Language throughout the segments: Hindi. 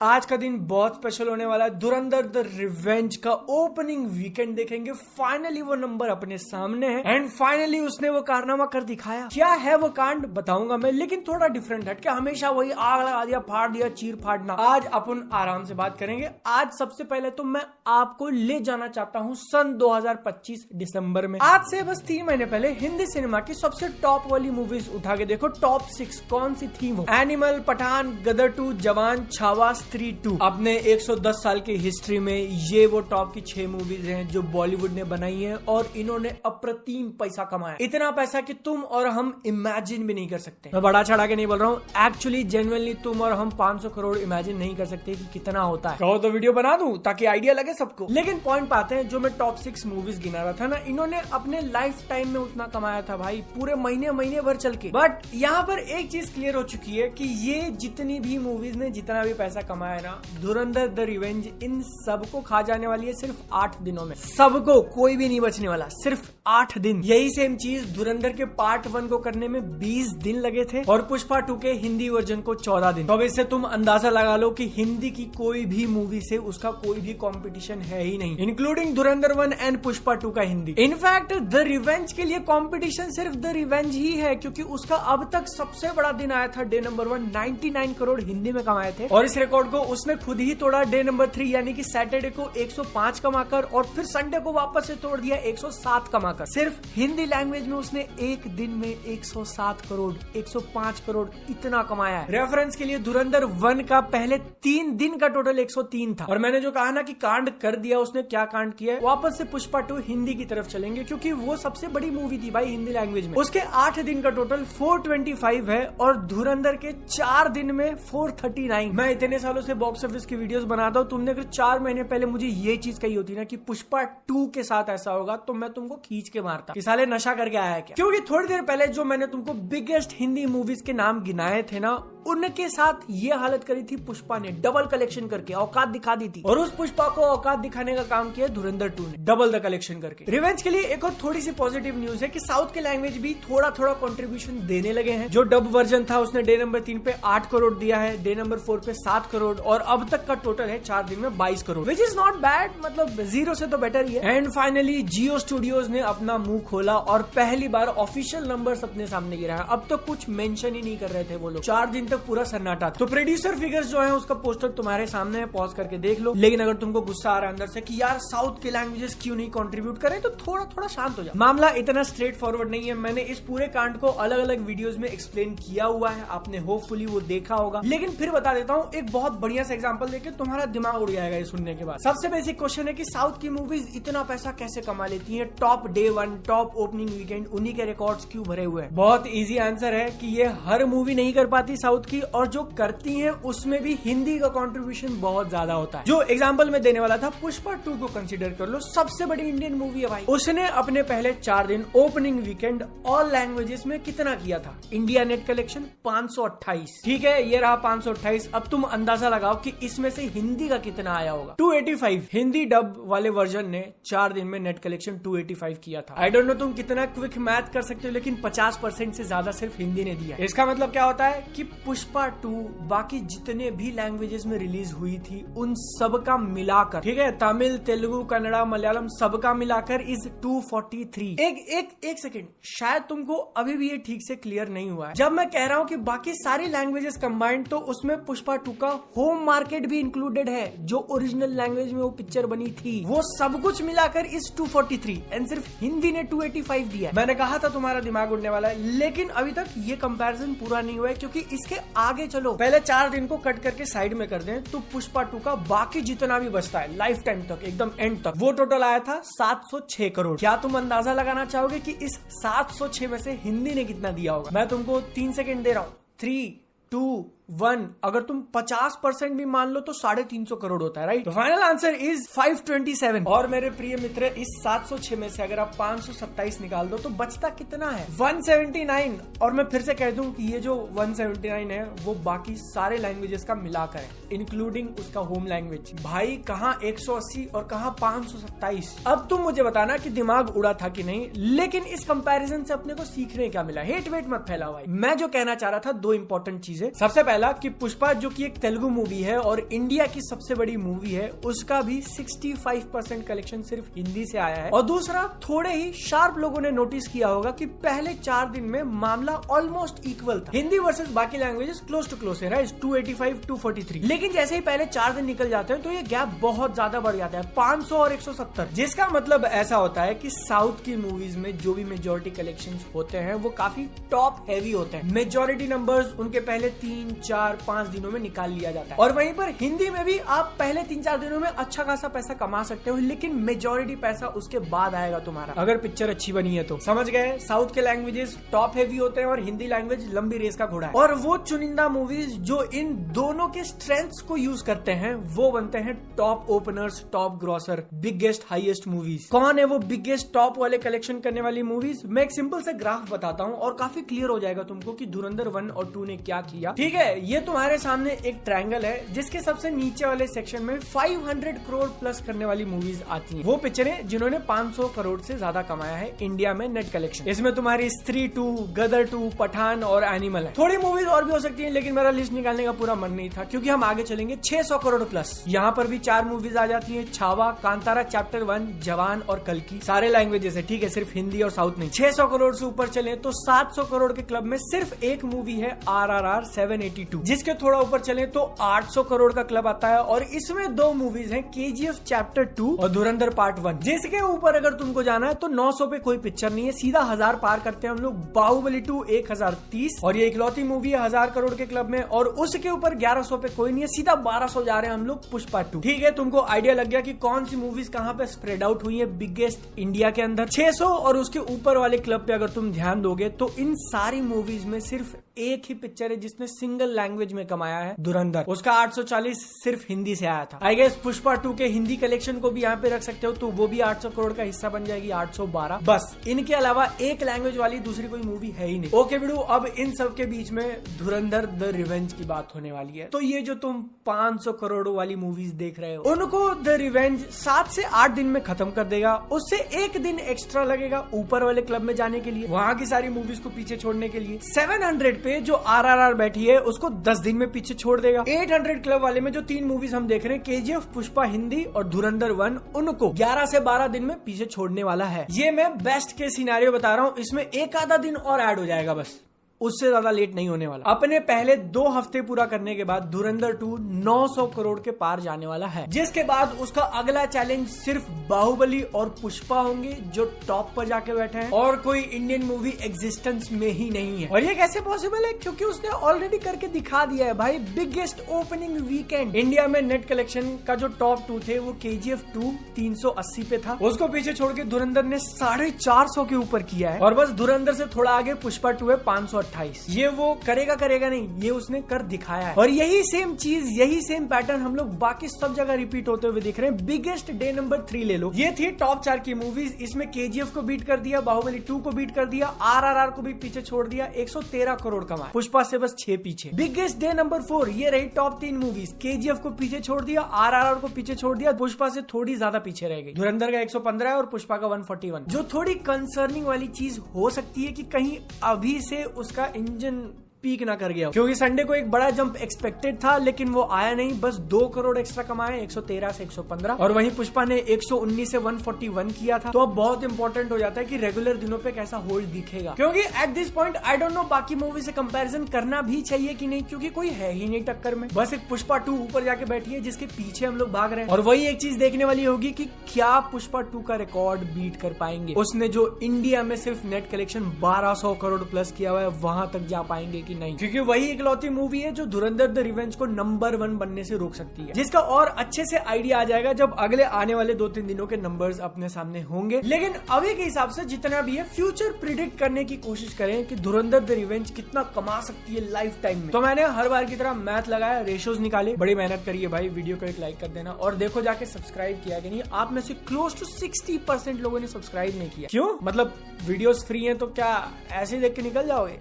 आज का दिन बहुत स्पेशल होने वाला है। धुरंधर द रिवेंज का ओपनिंग वीकेंड देखेंगे। फाइनली वो नंबर अपने सामने है एंड फाइनली उसने वो कारनामा कर दिखाया। क्या है वो कांड बताऊंगा मैं, लेकिन थोड़ा डिफरेंट हट के। हमेशा वही आग लगा दिया, फाड़ दिया, चीर फाड़ना। आज अपन आराम से बात करेंगे। आज सबसे पहले तो मैं आपको ले जाना चाहता हूँ सन 2025 दिसंबर में। आज से बस 3 महीने पहले हिंदी सिनेमा की सबसे टॉप वाली मूवीज उठा के देखो। टॉप 6 कौन सी थी वो? एनिमल, पठान, गदर 2, जवान, छावा, स्त्री 2। अपने 110 साल की हिस्ट्री में ये वो टॉप की 6 मूवीज हैं जो बॉलीवुड ने बनाई हैं और इन्होंने अप्रतिम पैसा कमाया। इतना पैसा कि तुम और हम इमेजिन भी नहीं कर सकते। मैं बड़ा चढ़ा के नहीं बोल रहा हूँ, एक्चुअली जेन्युइनली तुम और हम 500 करोड़ इमेजिन नहीं कर सकते कि कितना होता है। कहो तो वीडियो बना दूं ताकि आइडिया लगे सबको। लेकिन पॉइंट पाते हैं, जो मैं टॉप 6 मूवीज गिना रहा था ना, इन्होंने अपने लाइफ टाइम में उतना कमाया था भाई, पूरे महीने भर चल के। बट यहाँ पर एक चीज क्लियर हो चुकी है कि ये जितनी भी मूवीज ने जितना भी पैसा कमाया ना, धुरंधर द रिवेंज इन सबको खा जाने वाली है सिर्फ 8 दिनों में। सबको, कोई भी नहीं बचने वाला, सिर्फ 8 दिन। यही सेम चीज धुरंधर के पार्ट 1 को करने में 20 दिन लगे थे और पुष्पा 2 के हिंदी वर्जन को 14 दिन। तो अब इससे तुम अंदाजा लगा लो कि हिंदी की कोई भी मूवी से उसका कोई भी कंपटीशन है ही नहीं, इंक्लूडिंग धुरंधर 1 एंड पुष्पा 2 का हिंदी। इनफैक्ट द रिवेंज के लिए कंपटीशन सिर्फ द रिवेंज ही है, क्योंकि उसका अब तक सबसे बड़ा दिन आया था डे नंबर 1, 99 करोड़ हिंदी में कमाए थे। और इस रिकॉर्ड को उसने खुद ही तोड़ा डे नंबर 3 यानी कि सैटरडे को 105 कमाकर, और फिर संडे को वापस से तोड़ दिया 107 कमाकर। सिर्फ हिंदी लैंग्वेज में उसने एक दिन में 107 करोड़ 105 करोड़ इतना कमाया है। रेफरेंस के लिए धुरंधर 1 का पहले 3 दिन का टोटल 103 था। और मैंने जो कहा ना कि कांड कर दिया उसने, क्या कांड किया है? वापस से पुष्पा 2 हिंदी की तरफ चलेंगे, क्योंकि वो सबसे बड़ी मूवी थी भाई हिंदी लैंग्वेज में। उसके 8 दिन का टोटल 425 है और धुरंधर के 4 दिन में 439। मैं इतने सालों से बॉक्स ऑफिस की वीडियोस बनाता हूँ। तुमने अगर 4 महीने पहले मुझे ये चीज कही होती ना कि पुष्पा 2 के साथ ऐसा होगा, तो मैं तुमको खींच के मारता कि साले नशा करके आया है क्या। क्योंकि थोड़ी देर पहले जो मैंने तुमको बिगेस्ट हिंदी मूवीज के नाम गिनाए थे ना, उनके साथ ये हालत करी थी पुष्पा ने, डबल कलेक्शन करके औकात दिखा दी थी। और उस पुष्पा को औकात दिखाने का काम किया धुरंधर 2 ने, डबल द कलेक्शन करके। रिवेंज के लिए एक और थोड़ी सी पॉजिटिव न्यूज है कि साउथ के लैंग्वेज भी थोड़ा थोड़ा कंट्रीब्यूशन देने लगे हैं। जो डब वर्जन था उसने डे नंबर 3 पे 8 करोड़ दिया है, डे नंबर 4 पे 7 करोड़, और अब तक का टोटल है 4 दिन में 22 crore, which is not bad. मतलब 0 से तो बेटर ही है। एंड फाइनली जियो स्टूडियोज ने अपना मुंह खोला और पहली बार ऑफिशियल नंबर्स अपने सामने गिराया। अब तो कुछ मेंशन ही नहीं कर रहे थे वो लोग। 4 दिन तक पूरा सन्नाटा था। तो प्रोड्यूसर फिगर्स जो है उसका पोस्टर तुम्हारे सामने है, पॉज करके देख लो। लेकिन अगर तुमको गुस्सा आ रहा है अंदर से कि यार साउथ के लैंग्वेजेस क्यों नहीं कंट्रीब्यूट करें, तो थोड़ा थोड़ा शांत हो जाओ। मामला इतना स्ट्रेट फॉरवर्ड नहीं है। मैंने इस पूरे कांड को अलग अलग वीडियोस में एक्सप्लेन किया हुआ है, आपने होपफुली वो देखा होगा। लेकिन फिर बता देता हूँ, एक बहुत बढ़िया सा एग्जांपल देके तुम्हारा दिमाग उड़ जाएगा ये सुनने के बाद। सबसे बेसिक क्वेश्चन है कि साउथ की मूवीज इतना पैसा कैसे कमा लेती हैं? Top day 1, top opening weekend, उन्हीं के रिकॉर्ड्स क्यों भरे हुए हैं? बहुत इजी आंसर है कि ये हर मूवी नहीं कर पाती साउथ की, और जो करती है उसमें भी हिंदी का कंट्रीब्यूशन बहुत ज्यादा होता है। जो एग्जांपल में देने वाला था, पुष्पा 2 को कंसीडर कर लो, सबसे बड़ी इंडियन मूवी है भाई। उसने अपने पहले 4 दिन ओपनिंग वीकेंड ऑल लैंग्वेजेस में कितना किया था? India net collection 528। ठीक है, ये रहा 528। अब तुम अंदाजा लगाओ कि इसमें से हिंदी का कितना आया होगा? 285। हिंदी डब वाले वर्जन ने 4 दिन में नेट कलेक्शन 285 किया था। आई डोंट नो तुम कितना क्विक मैथ कर सकते हो, लेकिन 50% से ज्यादा सिर्फ हिंदी ने दिया। इसका मतलब क्या होता है कि पुष्पा 2 बाकी जितने भी लैंग्वेजेस में रिलीज हुई थी उन सब का मिलाकर, ठीक है, तमिल, तेलुगु, कन्नड़ा, मलयालम, सबका मिलाकर इज 243। एक सेकेंड, शायद तुमको अभी भी ये ठीक से क्लियर नहीं हुआ है। जब मैं कह रहा हूँ कि बाकी सारी लैंग्वेजेस कंबाइंड, तो उसमें पुष्पा 2 का होम मार्केट भी इंक्लूडेड है। जो ओरिजिनल लैंग्वेज में वो पिक्चर बनी थी, वो सब कुछ मिलाकर इज 243, एंड सिर्फ हिंदी ने 285 दिया। मैंने कहा था तुम्हारा दिमाग उड़ने वाला है, लेकिन अभी तक ये कंपैरिजन पूरा नहीं हुआ है, क्योंकि इसके आगे चलो। पहले 4 दिन को कट करके साइड में कर दें तो पुष्पा 2 का बाकी जितना भी बचता है लाइफ टाइम तक, एकदम एंड तक, वो टोटल आया था 706 करोड़। क्या तुम अंदाजा लगाना चाहोगे कि इस 706 में से हिंदी ने कितना दिया होगा? मैं तुमको 3 सेकेंड दे रहा हूँ। 3, 2, 1। अगर तुम 50% भी मान लो तो 350 करोड़ होता है, राइट? तो फाइनल आंसर इज 527। और मेरे प्रिय मित्र, इस 706 में से अगर आप 527 निकाल दो तो बचता कितना है? 179। और मैं फिर से कह दूं कि ये जो 179 है वो बाकी सारे लैंग्वेजेस का मिलाकर है, इंक्लूडिंग उसका होम लैंग्वेज। भाई कहाँ 180 और कहाँ 527। अब तुम मुझे बताना कि दिमाग उड़ा था कि नहीं। लेकिन इस कंपैरिजन से अपने को सीखने क्या मिला? हेट वेट मत फैलाओ भाई। मैं जो कहना चाह रहा था, 2 इंपॉर्टेंट चीजें। सबसे पहले पहला कि पुष्पा जो कि एक तेलुगु मूवी है और इंडिया की सबसे बड़ी मूवी है, उसका भी 65% कलेक्शन सिर्फ हिंदी से आया है। और दूसरा, थोड़े ही शार्प लोगों ने नोटिस किया होगा कि पहले 4 दिन में मामला ऑलमोस्ट इक्वल था, हिंदी वर्सेस बाकी लैंग्वेजेस क्लोज टू क्लोज है, राइट, 285 243। लेकिन जैसे ही पहले 4 दिन निकल जाते हैं तो ये गैप बहुत ज्यादा बढ़ जाता है, 500 और 170, जिसका मतलब ऐसा होता है कि साउथ की मूवीज में जो भी मेजोरिटी कलेक्शंस होते हैं वो काफी टॉप हैवी होते हैं। मेजोरिटी नंबर्स उनके पहले 3, 4, 5 दिनों में निकाल लिया जाता है। और वहीं पर हिंदी में भी आप पहले 3-4 दिनों में अच्छा खासा पैसा कमा सकते हो, लेकिन मेजोरिटी पैसा उसके बाद आएगा तुम्हारा, अगर पिक्चर अच्छी बनी है तो। समझ गए? साउथ के लैंग्वेजेस टॉप हैवी होते हैं और हिंदी लैंग्वेज लंबी रेस का घोड़ा है। और वो चुनिंदा मूवीज जो इन दोनों के स्ट्रेंथ्स को यूज करते हैं वो बनते हैं top openers, top grocer, biggest highest movies. कौन है वो बिगेस्ट टॉप वाले कलेक्शन करने वाली मूवीज? मैं एक सिंपल से ग्राफ बताता हूँ और काफी क्लियर हो जाएगा तुमको कि धुरंधर 1 और 2 ने क्या किया। ठीक है, ये तुम्हारे सामने एक ट्रायंगल है जिसके सबसे नीचे वाले सेक्शन में 500 करोड़ प्लस करने वाली मूवीज आती हैं। वो पिक्चरें जिन्होंने 500 करोड़ से ज्यादा कमाया है इंडिया में नेट कलेक्शन। इसमें तुम्हारी स्त्री 2, गदर 2, पठान और एनिमल है। थोड़ी मूवीज और भी हो सकती है, लेकिन मेरा लिस्ट निकालने का पूरा मन नहीं था क्योंकि हम आगे चलेंगे 600 करोड़ प्लस। यहाँ पर भी 4 मूवीज आ जाती है, छावा, कांतारा चैप्टर 1, जवान और कल्कि। सारे लैंग्वेजेस है, ठीक है, सिर्फ हिंदी और साउथ नहीं। 600 करोड़ से ऊपर चले तो 700 करोड़ के क्लब में सिर्फ एक मूवी है, RRR 782। जिसके थोड़ा ऊपर चले तो 800 करोड़ का क्लब आता है और इसमें 2 मूवीज हैं, KGF चैप्टर 2 और धुरंधर पार्ट 1। जिसके ऊपर अगर तुमको जाना है तो 900 पे कोई पिक्चर नहीं है, सीधा 1000 पार करते हैं हम लोग। बाहुबली 2 1030 और ये इकलौती मूवी है 1000 करोड़ के क्लब में। और उसके ऊपर 1100 पे कोई नहीं है, सीधा 1200 जा रहे हैं हम लोग पुष्पा 2। ठीक है, तुमको आइडिया लग गया कि कौन सी मूवीज कहां पे स्प्रेड आउट हुई है बिगेस्ट इंडिया के अंदर। 600 और उसके ऊपर वाले क्लब पे अगर तुम ध्यान दोगे तो इन सारी मूवीज में सिर्फ एक ही पिक्चर है जिसने सिंगल लैंग्वेज में कमाया है, धुरंधर। उसका 840 सिर्फ हिंदी से आया था। आई गेस पुष्पा 2 के हिंदी कलेक्शन को भी यहाँ पे रख सकते हो तो वो भी 800 करोड़ का हिस्सा बन जाएगी, 812। बस इनके अलावा एक लैंग्वेज वाली दूसरी कोई मूवी है ही नहीं। ओके बिडू, अब इन सब के बीच में धुरंधर द रिवेंज की बात होने वाली है। तो ये जो तुम 500 करोड़ वाली मूवीज देख रहे हो, उनको द रिवेंज 7 से 8 दिन में खत्म कर देगा। उससे एक दिन एक्स्ट्रा लगेगा ऊपर वाले क्लब में जाने के लिए, वहां की सारी मूवीज को पीछे छोड़ने के लिए। 700 पे जो RRR बैठी है उसको 10 दिन में पीछे छोड़ देगा। 800 क्लब वाले में जो 3 मूवीज हम देख रहे हैं, KGF, पुष्पा हिंदी और धुरंधर 1, उनको 11 से 12 दिन में पीछे छोड़ने वाला है। ये मैं बेस्ट के सिनेरियो बता रहा हूँ, इसमें एक आधा दिन और ऐड हो जाएगा, बस उससे ज्यादा लेट नहीं होने वाला। अपने पहले 2 हफ्ते पूरा करने के बाद धुरंधर 2 900 करोड़ के पार जाने वाला है, जिसके बाद उसका अगला चैलेंज सिर्फ बाहुबली और पुष्पा होंगे जो टॉप पर जाके बैठे हैं, और कोई इंडियन मूवी एग्जिस्टेंस में ही नहीं है। और ये कैसे पॉसिबल है? क्योंकि उसने ऑलरेडी करके दिखा दिया है भाई। बिगेस्ट ओपनिंग वीकेंड इंडिया में नेट कलेक्शन का जो टॉप 2 थे वो KGF 2 380 पे था, उसको पीछे छोड़ के धुरंधर ने 450 के ऊपर किया है। और बस धुरंधर से थोड़ा आगे पुष्पा 2 है 528। ये वो करेगा नहीं, ये उसने कर दिखाया है। और यही सेम चीज, यही सेम पैटर्न हम लोग बाकी सब जगह रिपीट होते हुए दिख रहे हैं। बिगेस्ट डे नंबर 3 ले लो, ये थी टॉप 4 की मूवीज। इसमें KGF को बीट कर दिया, बाहुबली 2 को बीट कर दिया, RRR को भी पीछे छोड़ दिया, 113 करोड़ कमाए, पुष्पा से बस 6 पीछे। बिगेस्ट डे नंबर 4 ये रही टॉप 3 मूवीज, KGF को पीछे छोड़ दिया, RRR को पीछे छोड़ दिया, पुष्पा से थोड़ी ज्यादा पीछे रह गई। धुरंधर का 115 है और पुष्पा का 141। जो थोड़ी कंसर्निंग वाली चीज हो सकती है कि कहीं अभी से उसका इंजन पीक ना कर गया, क्योंकि संडे को एक बड़ा जंप एक्सपेक्टेड था लेकिन वो आया नहीं, बस 2 करोड़ एक्स्ट्रा कमाए, 113 से 115। और वहीं पुष्पा ने 119 से 141 किया था। तो अब बहुत इंपॉर्टेंट हो जाता है कि रेगुलर दिनों पे कैसा होल्ड दिखेगा, क्योंकि at this point I don't know बाकी मूवी से कंपैरिजन करना भी चाहिए कि नहीं, क्योंकि कोई है ही नहीं टक्कर में। बस एक पुष्पा 2 ऊपर जाके बैठी है जिसके पीछे हम लोग भाग रहे हैं। और वही एक चीज देखने वाली होगी कि क्या पुष्पा 2 का रिकॉर्ड बीट कर पाएंगे। उसने जो इंडिया में सिर्फ नेट कलेक्शन 1200 करोड़ प्लस किया हुआ है, वहां तक जा पाएंगे कि नहीं, क्योंकि वही इकलौती मूवी है जो धुरंधर द रिवेंज को नंबर 1 बनने से रोक सकती है, जिसका और अच्छे से आइडिया आ जाएगा जब अगले आने वाले 2-3 दिनों के नंबर्स अपने सामने होंगे। लेकिन अभी के हिसाब से जितना भी है फ्यूचर प्रिडिक्ट करने की कोशिश करें कि धुरंधर द रिवेंज कितना कमा सकती है लाइफ टाइम में। तो मैंने हर बार की तरह मैथ लगाया, रेशियोज निकाले, बड़ी मेहनत करी है भाई। वीडियो को एक लाइक कर देना और देखो जाके सब्सक्राइब किया कि नहीं। आप में से क्लोज टू 60% लोगों ने सब्सक्राइब नहीं किया। क्यों? मतलब वीडियोस फ्री हैं तो क्या ऐसे देख के निकल जाओगे?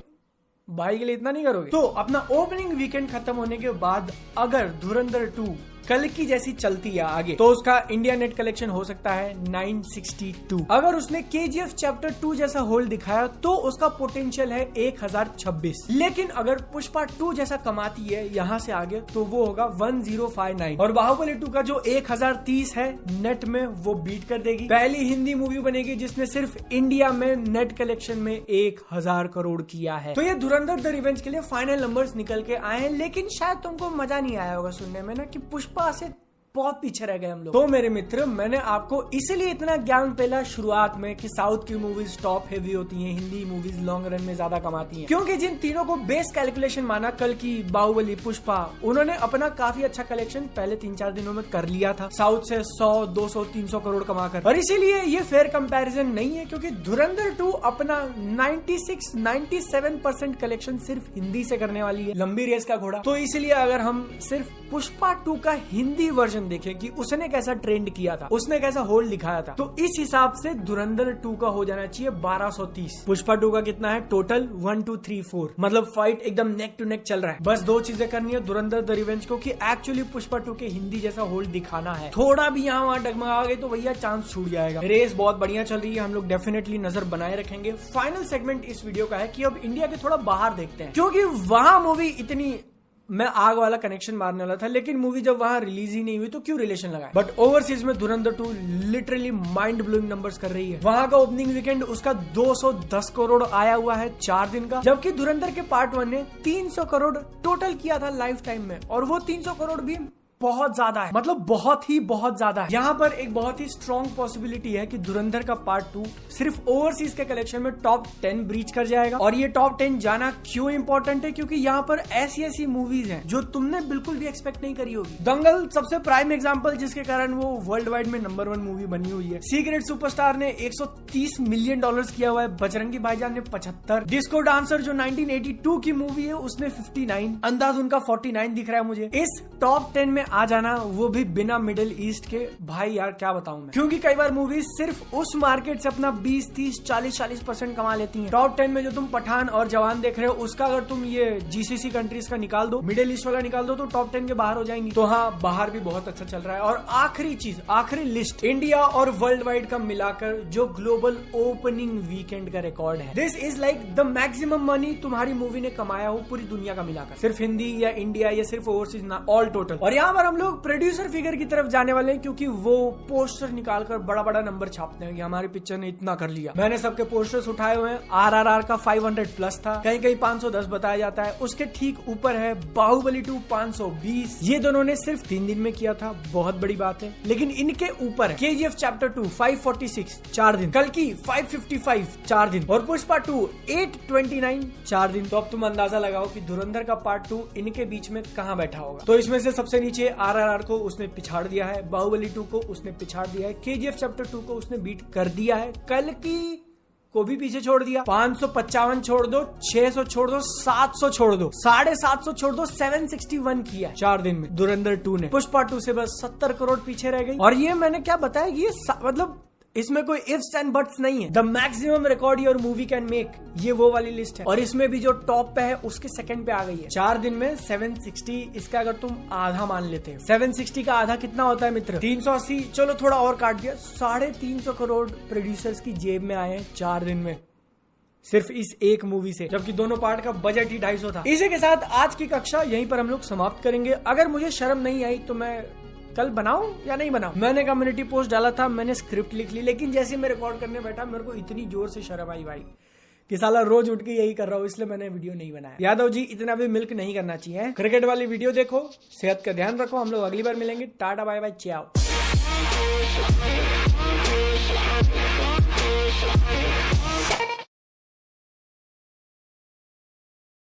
भाई के लिए इतना नहीं करोगे? तो अपना ओपनिंग वीकेंड खत्म होने के बाद अगर धुरंधर 2 कल की जैसी चलती है आगे तो उसका इंडिया नेट कलेक्शन हो सकता है 962। अगर उसने KGF चैप्टर 2 जैसा होल्ड दिखाया तो उसका पोटेंशियल है 1026। लेकिन अगर पुष्पा 2 जैसा कमाती है यहाँ से आगे तो वो होगा 1059। और बाहुबली 2 का जो 1030 है नेट में वो बीट कर देगी। पहली हिंदी मूवी बनेगी जिसने सिर्फ इंडिया में नेट कलेक्शन में 1000 करोड़ किया है। तो ये धुरंधर द रिवेंज के लिए फाइनल नंबर्स निकल के आए हैं, लेकिन शायद तुमको मजा नहीं आया होगा सुनने में ना कि पुष्पा से बहुत पीछे रह गए हम लोग। तो मेरे मित्र, मैंने आपको इसलिए इतना ज्ञान पहला शुरुआत में कि साउथ की मूवीज टॉप हेवी होती हैं, हिंदी मूवीज लॉन्ग रन में ज्यादा कमाती हैं, क्योंकि जिन तीनों को बेस कैलकुलेशन माना कल की बाहुबली, पुष्पा, उन्होंने अपना काफी अच्छा कलेक्शन पहले 3-4 दिनों में कर लिया था, साउथ से 100, 200, 300 करोड़ कमाकर। और इसीलिए ये फेयर कंपैरिजन नहीं है, क्योंकि धुरंधर 2 अपना 96-97% कलेक्शन सिर्फ हिंदी से करने वाली है, लंबी रेस का घोड़ा। तो इसलिए अगर हम सिर्फ पुष्पा 2 का हिंदी वर्जन देखें कि उसने कैसा ट्रेंड किया था, उसने कैसा होल्ड दिखाया था, तो इस हिसाब से धुरंधर 2 का हो जाना चाहिए 1230। पुष्पा 2 का कितना है टोटल? 1 2 3 4, मतलब फाइट एकदम नेक टू नेक चल रहा है। बस 2 चीजें करनी है धुरंधर द रिवेंज को कि एक्चुअली पुष्पा 2 के हिंदी जैसा होल्ड दिखाना है। थोड़ा भी यहाँ वहाँ डगमगा गए तो भैया चांस छूट जाएगा। रेस बहुत बढ़िया चल रही है, हम लोग डेफिनेटली नजर बनाए रखेंगे। फाइनल सेगमेंट इस वीडियो का है कि अब इंडिया के थोड़ा बाहर देखते हैं, क्योंकि वहां मूवी इतनी, मैं आग वाला कनेक्शन मारने वाला था, लेकिन मूवी जब वहां रिलीज ही नहीं हुई तो क्यों रिलेशन लगाए। बट ओवरसीज में धुरंधर 2 लिटरली माइंड ब्लोइंग नंबर्स कर रही है। वहां का ओपनिंग वीकेंड उसका 210 करोड़ आया हुआ है 4 दिन का, जबकि धुरंधर के पार्ट 1 ने 300 करोड़ टोटल किया था लाइफ टाइम में, और वो 300 करोड़ भी बहुत ज्यादा है, मतलब बहुत ज्यादा है। यहाँ पर एक बहुत ही स्ट्रॉन्ग पॉसिबिलिटी है कि धुरंधर का पार्ट 2 सिर्फ ओवरसीज के कलेक्शन में टॉप 10 ब्रीच कर जाएगा। और ये टॉप 10 जाना क्यों इंपॉर्टेंट है? क्योंकि यहाँ पर ऐसी मूवीज हैं जो तुमने बिल्कुल भी एक्सपेक्ट नहीं करी होगी। दंगल सबसे प्राइम एग्जांपल, जिसके कारण वो वर्ल्ड वाइड में नंबर 1 मूवी बनी हुई है। सीक्रेट सुपरस्टार ने $130 मिलियन किया हुआ है, बजरंगी भाईजान ने 75, डिस्को डांसर जो 1982 की मूवी है उसने 59, अंदाज उनका 49 दिख रहा है मुझे। इस टॉप 10 में आ जाना, वो भी बिना मिडिल ईस्ट के। भाई यार क्या बताऊं मैं, क्योंकि कई बार मूवीज सिर्फ उस मार्केट से अपना 20, 30, 40% कमा लेती हैं। टॉप 10 में जो तुम पठान और जवान देख रहे हो, उसका अगर तुम ये GCC कंट्रीज का निकाल दो, मिडिल ईस्ट वाला निकाल दो, तो टॉप 10 के बाहर हो जाएंगी। तो हाँ, बाहर भी बहुत अच्छा चल रहा है। और आखिरी चीज, आखिरी लिस्ट, इंडिया और वर्ल्ड वाइड का मिलाकर जो ग्लोबल ओपनिंग वीकेंड का रिकॉर्ड है, this is like the maximum money तुम्हारी मूवी ने कमाया हो पूरी दुनिया का मिलाकर, सिर्फ हिंदी या इंडिया या सिर्फ ओवरसीज ना, ऑल टोटल। और यहाँ पर हम लोग प्रोड्यूसर फिगर की तरफ जाने वाले हैं, क्योंकि वो पोस्टर निकालकर बड़ा नंबर छापते हैं कि हमारी पिक्चर ने इतना कर लिया। मैंने सबके पोस्टर्स उठाए हुए हैं। RRR का 500+ था, कहीं 510 बताया जाता है। उसके ठीक ऊपर है बाहुबली 2 520, ये दोनों ने सिर्फ 3 दिन में किया था, बहुत बड़ी बात है। लेकिन इनके ऊपर है KGF चैप्टर 2 546 4 दिन, कल की 555 4 दिन, और पुष्पा 2 829 4 दिन। तो अब तुम अंदाजा लगाओ कि धुरंधर का पार्ट 2 इनके बीच में कहां बैठा होगा। तो इसमें से सबसे नीचे RRR को उसने पिछाड़ दिया है, बाहुबली 2 को उसने पिछाड़ दिया है, KGF चैप्टर 2 को उसने बीट कर दिया है, कल की को भी पीछे छोड़ दिया, 555 छोड़ दो, 600 छोड़ दो, 700 छोड़ दो, 750 छोड़ दो, 761 किया 4 दिन में धुरंधर 2 ने। पुष्पा 2 से बस 70 करोड़ पीछे रह गई। और ये मैंने क्या बताया, ये मतलब इसमें कोई इफ्स एंड बट्स नहीं है। The maximum record your movie can make, ये वो वाली लिस्ट है। और इसमें भी जो टॉप पे है उसके सेकंड पे आ गई है। 4 दिन में 760, इसका अगर तुम आधा मान लेते हो, 760 का आधा कितना होता है मित्र? 380, चलो थोड़ा और काट दिया, 350 करोड़ प्रोड्यूसर्स की जेब में आए हैं 4 दिन में, सिर्फ इस एक मूवी से, जबकि दोनों पार्ट का बजट ही 250 था। इसी के साथ आज की कक्षा यहीं पर हम लोग समाप्त करेंगे। अगर मुझे शर्म नहीं आई तो मैं कल बनाऊं या नहीं बनाऊं? मैंने कम्युनिटी पोस्ट डाला था, मैंने स्क्रिप्ट लिख ली, लेकिन जैसे मैं रिकॉर्ड करने बैठा मेरे को इतनी जोर से शर्म आई भाई कि साला रोज उठ के यही कर रहा हूँ, इसलिए मैंने वीडियो नहीं बनाया। यादव जी, इतना भी मिल्क नहीं करना चाहिए। क्रिकेट वाली वीडियो देखो, सेहत का ध्यान रखो। हम लोग अगली बार मिलेंगे। टाटा बाय बाय, चाओ।